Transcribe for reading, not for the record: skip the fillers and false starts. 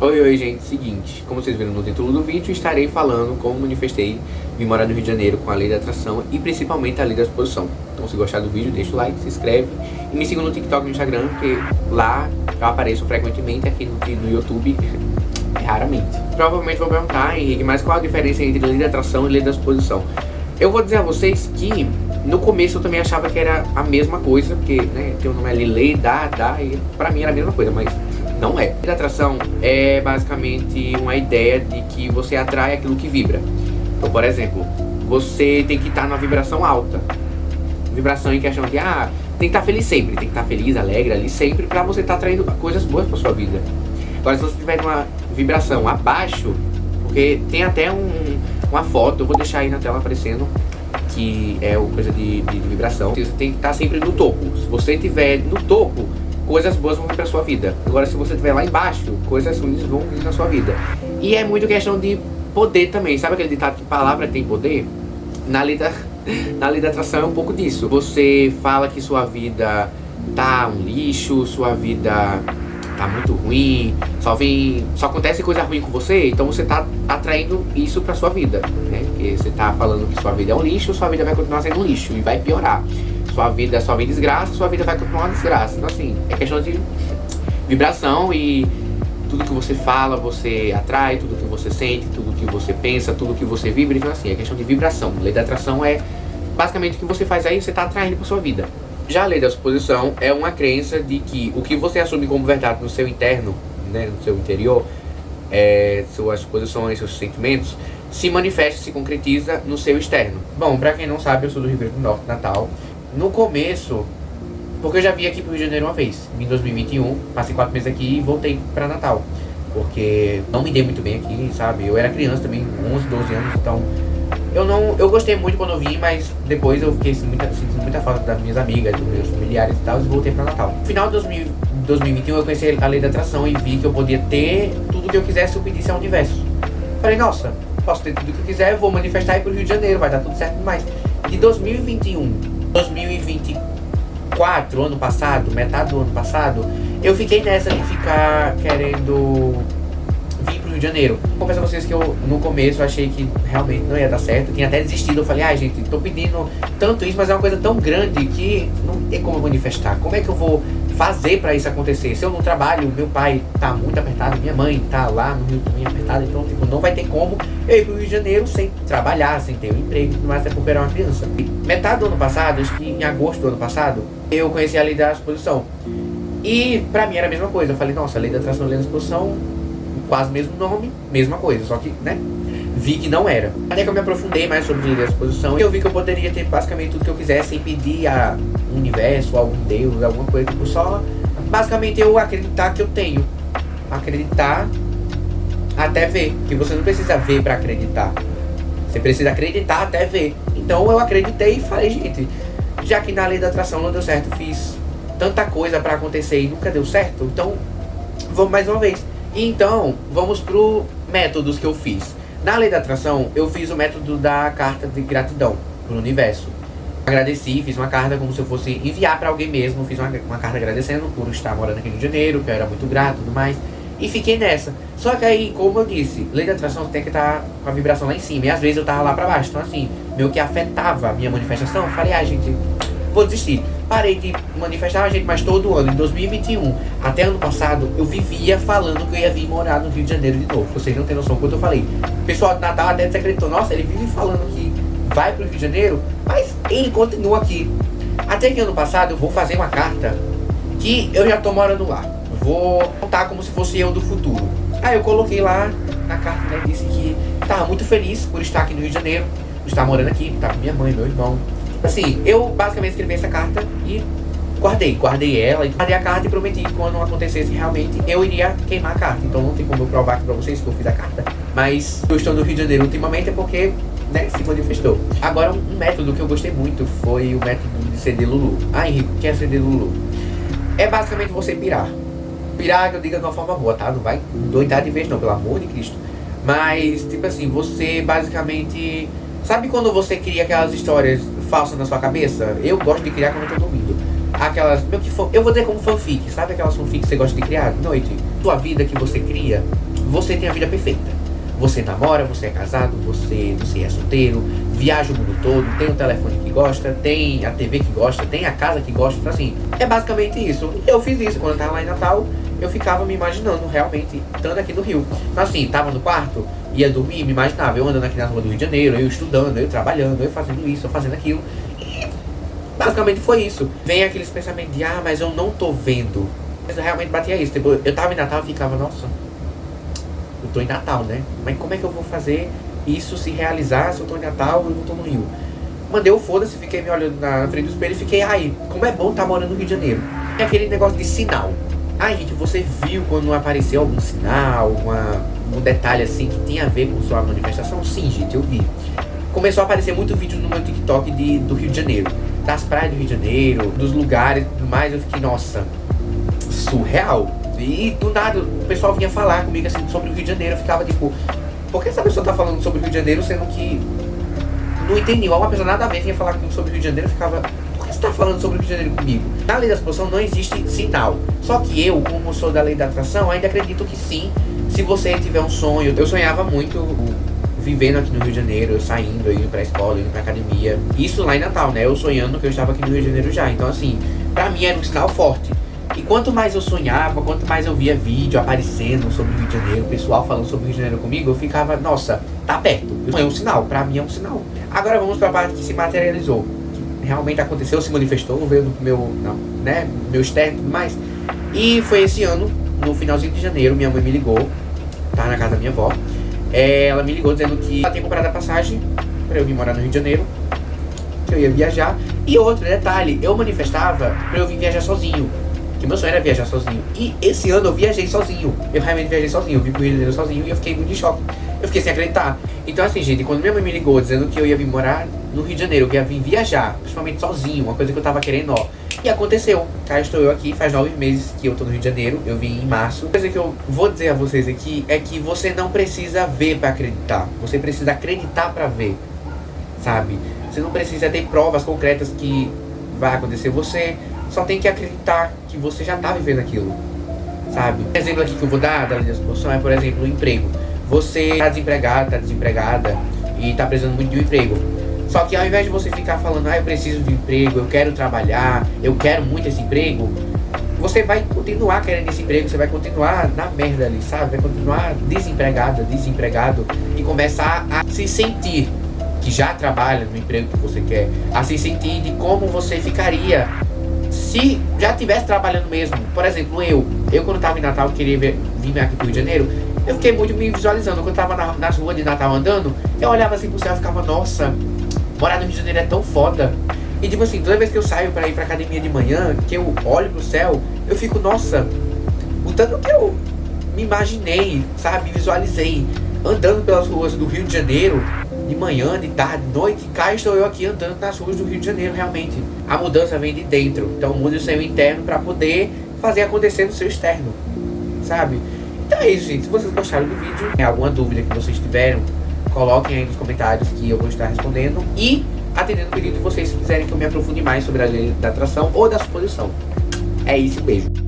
Oi, gente, seguinte, como vocês viram no título do vídeo, estarei falando como manifestei vim morar no Rio de Janeiro com a lei da atração e principalmente a lei da exposição. Então, se gostar do vídeo, deixa o like, se inscreve e me siga no TikTok e no Instagram, porque lá eu apareço frequentemente, aqui no YouTube raramente. Provavelmente vou perguntar, Henrique, mas qual a diferença entre lei da atração e lei da exposição? Eu vou dizer a vocês que no começo eu também achava que era a mesma coisa, porque né, tem o nome ali, lei da, e pra mim era a mesma coisa, mas não é. A atração é basicamente uma ideia de que você atrai aquilo que vibra. Então, por exemplo, você tem que estar numa vibração alta. Vibração em questão de, tem que estar feliz sempre. Tem que estar feliz, alegre ali sempre pra você estar atraindo coisas boas pra sua vida. Agora, se você tiver uma vibração abaixo, porque tem até uma foto, eu vou deixar aí na tela aparecendo, que é uma coisa de vibração. Você tem que estar sempre no topo. Se você estiver no topo, coisas boas vão vir pra sua vida. Agora, se você estiver lá embaixo, coisas ruins vão vir na sua vida. E é muito questão de poder também. Sabe aquele ditado que palavra tem poder? Na lei da atração é um pouco disso. Você fala que sua vida tá um lixo, sua vida tá muito ruim, só acontece coisa ruim com você, então você tá atraindo isso pra sua vida, né? Porque você tá falando que sua vida é um lixo, sua vida vai continuar sendo um lixo e vai piorar. Sua vida só vem desgraça, sua vida vai continuar uma desgraça. Então assim, é questão de vibração e tudo que você fala, você atrai, tudo que você sente, tudo que você pensa, tudo que você vibra. Então assim, é questão de vibração. A lei da atração é basicamente o que você faz aí, você tá atraindo pra sua vida. Já a lei da exposição é uma crença de que o que você assume como verdade no seu interno, né, no seu interior, suas posições, seus sentimentos, se manifesta, se concretiza no seu externo. Bom, pra quem não sabe, eu sou do Rio Grande do Norte, Natal. No começo, porque eu já vim aqui pro Rio de Janeiro uma vez, em 2021, passei 4 meses aqui e voltei pra Natal. Porque não me dei muito bem aqui, sabe? Eu era criança também, 11, 12 anos, então eu gostei muito quando eu vim, mas depois eu fiquei sentindo muita falta das minhas amigas, dos meus familiares e tal, e voltei pra Natal. No final de 2021 eu conheci a lei da atração e vi que eu podia ter tudo que eu quisesse se eu pedisse ao universo. Falei, nossa, posso ter tudo que eu quiser, eu vou manifestar aí pro Rio de Janeiro, vai dar tudo certo demais. De 2021, 2024, ano passado, metade do ano passado, eu fiquei nessa de ficar querendo vir pro Rio de Janeiro. Confesso a vocês que eu, no começo, achei que realmente não ia dar certo. Tinha até desistido. Eu falei, gente, tô pedindo tanto isso, mas é uma coisa tão grande que não tem como eu manifestar. Como é que eu vou fazer pra isso acontecer? Se eu não trabalho, meu pai tá muito apertado, minha mãe tá lá no Rio também apertada, então tipo, não vai ter como eu ir pro Rio de Janeiro sem trabalhar, sem ter um emprego, mas até porque eu era uma criança. Metade do ano passado, acho que em agosto do ano passado, eu conheci a lei da exposição. E pra mim era a mesma coisa. Eu falei, nossa, a lei da atração e a lei da exposição, quase o mesmo nome, mesma coisa, só que, né, vi que não era. Até que eu me aprofundei mais sobre a lei da exposição e eu vi que eu poderia ter basicamente tudo que eu quisesse sem pedir a um universo, a algum Deus, alguma coisa, tipo, só basicamente eu acreditar que eu tenho. Acreditar até ver, que você não precisa ver pra acreditar. Você precisa acreditar até ver. Então eu acreditei e falei, gente, já que na lei da atração não deu certo, fiz tanta coisa pra acontecer e nunca deu certo, então vamos mais uma vez. Então, vamos pro métodos que eu fiz. Na lei da atração, eu fiz o método da carta de gratidão pro universo. Agradeci, fiz uma carta como se eu fosse enviar pra alguém mesmo. Fiz uma carta agradecendo por estar morando aqui no Rio de Janeiro, que eu era muito grato e tudo mais. E fiquei nessa. Só que aí, como eu disse, lei da atração você tem que estar com a vibração lá em cima. E às vezes eu tava lá pra baixo. Então assim, meio que afetava a minha manifestação. Eu falei, gente, vou desistir. Parei de manifestar, gente, mas todo ano, em 2021, até ano passado, eu vivia falando que eu ia vir morar no Rio de Janeiro de novo. Vocês não têm noção quanto eu falei. O pessoal do Natal até desacreditou. Nossa, ele vive falando que vai pro Rio de Janeiro, mas ele continua aqui. Até que ano passado eu vou fazer uma carta que eu já tô morando lá. Vou contar como se fosse eu do futuro. Aí eu coloquei lá na carta, né, disse que tava muito feliz por estar aqui no Rio de Janeiro, por estar morando aqui, tá com minha mãe, meu irmão. Assim, eu basicamente escrevi essa carta e guardei ela e guardei a carta e prometi que quando acontecesse realmente eu iria queimar a carta. Então não tem como eu provar aqui pra vocês que eu fiz a carta, mas eu estou no Rio de Janeiro ultimamente é porque, né, se manifestou. Agora um método que eu gostei muito foi o método de CD Lulu. Henrique, o que é CD Lulu? É basicamente você pirar. Pirar, que eu diga de uma forma boa, tá? Não vai doidar de vez não, pelo amor de Cristo. Mas, tipo assim, você basicamente... Sabe quando você cria aquelas histórias falsas na sua cabeça? Eu gosto de criar quando eu tô dormindo. Aquelas, eu vou dizer como fanfic, sabe aquelas fanfic que você gosta de criar de noite? Sua vida que você cria, você tem a vida perfeita. Você namora, você é casado, você é solteiro, viaja o mundo todo, tem o telefone que gosta, tem a TV que gosta, tem a casa que gosta, então assim, é basicamente isso. Eu fiz isso quando eu tava lá em Natal, eu ficava me imaginando realmente estando aqui no Rio. Então assim, tava no quarto, ia dormir, me imaginava, eu andando aqui na rua do Rio de Janeiro, eu estudando, eu trabalhando, eu fazendo isso, eu fazendo aquilo. E basicamente foi isso. Vem aqueles pensamentos de, mas eu não tô vendo. Mas eu realmente batia isso, tipo, eu tava em Natal e ficava, nossa, eu tô em Natal, né? Mas como é que eu vou fazer isso se realizar se eu tô em Natal e eu não tô no Rio? Mandei o foda-se, fiquei me olhando na frente do espelho e fiquei, como é bom estar morando no Rio de Janeiro. É aquele negócio de sinal. Gente, você viu quando apareceu algum sinal, um detalhe assim que tem a ver com sua manifestação? Sim, gente, eu vi. Começou a aparecer muito vídeo no meu TikTok do Rio de Janeiro. Das praias do Rio de Janeiro, dos lugares e tudo mais. Eu fiquei, nossa, surreal. E do nada o pessoal vinha falar comigo assim sobre o Rio de Janeiro. Eu ficava tipo, por que essa pessoa tá falando sobre o Rio de Janeiro sendo que não entendi? Uma pessoa nada a ver vinha falar comigo sobre o Rio de Janeiro. Eu ficava, por que você tá falando sobre o Rio de Janeiro comigo? Na lei da exposição não existe sinal. Só que eu, como sou da lei da atração, ainda acredito que sim. Se você tiver um sonho, eu sonhava muito vivendo aqui no Rio de Janeiro, eu saindo, eu indo pra escola, indo pra academia. Isso lá em Natal, né? Eu sonhando que eu estava aqui no Rio de Janeiro já. Então assim, pra mim era um sinal forte. E quanto mais eu sonhava, quanto mais eu via vídeo aparecendo sobre o Rio de Janeiro, o pessoal falando sobre o Rio de Janeiro comigo, eu ficava, nossa, tá perto. É um sinal, pra mim é um sinal. Agora vamos pra parte que se materializou, que realmente aconteceu, se manifestou, veio no meu externo e tudo mais. E foi esse ano, no finalzinho de janeiro, minha mãe me ligou, tá na casa da minha avó. Ela me ligou dizendo que ela tinha comprado a passagem pra eu vir morar no Rio de Janeiro, que eu ia viajar. E outro detalhe, eu manifestava pra eu vir viajar sozinho, que meu sonho era viajar sozinho. E esse ano eu viajei sozinho. Eu realmente viajei sozinho. Eu vim pro Rio de Janeiro sozinho e eu fiquei muito em choque. Eu fiquei sem acreditar. Então assim, gente, quando minha mãe me ligou dizendo que eu ia vir morar no Rio de Janeiro, que eu ia vir viajar, principalmente sozinho, uma coisa que eu tava querendo, e aconteceu. Cá estou eu aqui, faz 9 meses que eu tô no Rio de Janeiro. Eu vim em março. A coisa que eu vou dizer a vocês aqui é que você não precisa ver pra acreditar. Você precisa acreditar pra ver, sabe? Você não precisa ter provas concretas que vai acontecer. Você só tem que acreditar que você já tá vivendo aquilo, sabe? Um exemplo aqui que eu vou dar da lei da exposição é, por exemplo, o emprego. Você tá desempregado, tá desempregada e tá precisando muito de um emprego. Só que ao invés de você ficar falando, eu preciso de um emprego, eu quero trabalhar, eu quero muito esse emprego, você vai continuar querendo esse emprego, você vai continuar na merda ali, sabe? Vai continuar desempregado e começar a se sentir que já trabalha no emprego que você quer, a se sentir de como você ficaria se já estivesse trabalhando mesmo. Por exemplo, eu quando estava em Natal, queria vir aqui pro Rio de Janeiro, eu fiquei muito me visualizando. Quando eu estava nas ruas de Natal andando, eu olhava assim pro céu e ficava, nossa, morar no Rio de Janeiro é tão foda. E tipo assim, toda vez que eu saio pra ir pra academia de manhã, que eu olho pro céu, eu fico, nossa, o tanto que eu me imaginei, sabe, visualizei, andando pelas ruas do Rio de Janeiro, de manhã, de tarde, de noite, cá estou eu aqui andando nas ruas do Rio de Janeiro, realmente. A mudança vem de dentro, então mude o seu interno para poder fazer acontecer no seu externo, sabe? Então é isso, gente. Se vocês gostaram do vídeo, tem alguma dúvida que vocês tiveram, coloquem aí nos comentários que eu vou estar respondendo. E atendendo o pedido de vocês, se quiserem que eu me aprofunde mais sobre a lei da atração ou da suposição. É isso, um beijo.